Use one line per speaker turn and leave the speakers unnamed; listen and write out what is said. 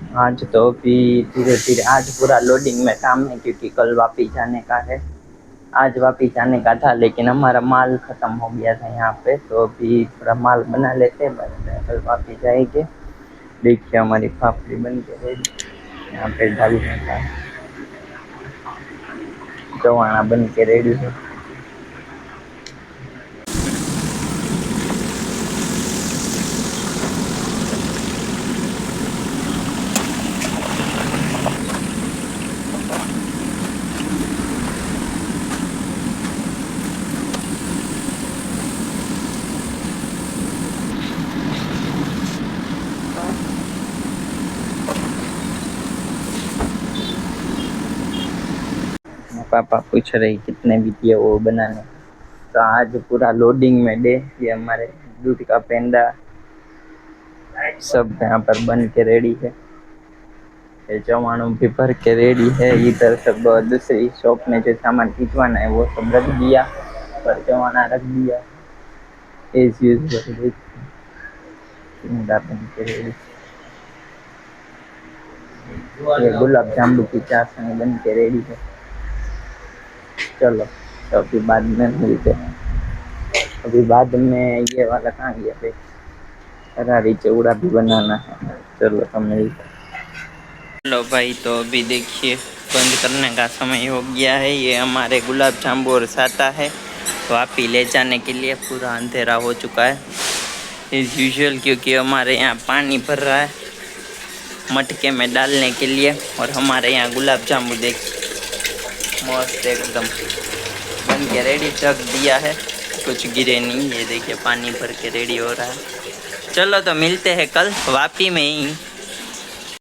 आज तो अभी धीरे धीरे आज पूरा लोडिंग में काम है क्योंकि कल वापी जाने का है। आज वापी जाने का था लेकिन हमारा माल ख़त्म हो गया था यहाँ पे, तो अभी थोड़ा माल बना लेते हैं, बस कल वापी जाएंगे। देखिए हमारी पापड़ी बन के रेडी, यहाँ पे डालने का चवाना बन के रेडी है। पापा पूछ रहे कितने भी दिए वो बनाने, तो आज पूरा लोडिंग में डे। ये हमारे दूध का पेंडा सब यहाँ पर बन के रेडी है। ये चवाणों भी भर के रेडी है। इधर सब दूसरी शॉप में जो सामान खींचवाना है वो सब रख दिया, पर चवाना रख दिया एज यूजुअल। पेंडा बन के रेडी, ये गुलाब जामुन की चाशनी बन के रेडी है। चलो तो अभी बाद में मिलते हैं। अभी बाद में ये वाला कहाँ गया भाई, हरारी चौड़ा भी बनाना है। चलो तो मिलते हैं। चलो भाई, तो अभी देखिए बंद करने का समय हो गया है। ये हमारे गुलाब जामुन और साता है वापी ले जाने के लिए। पूरा अंधेरा हो चुका है एज यूजुअल, क्योंकि हमारे यहाँ पानी भर रहा है मटके में डालने के लिए। और हमारे यहाँ गुलाब जामुन देखिए मस्त एकदम बन के रेडी रख दिया है, कुछ गिरे नहीं। ये देखिए पानी भर के रेडी हो रहा है। चलो तो मिलते हैं कल वापी में ही।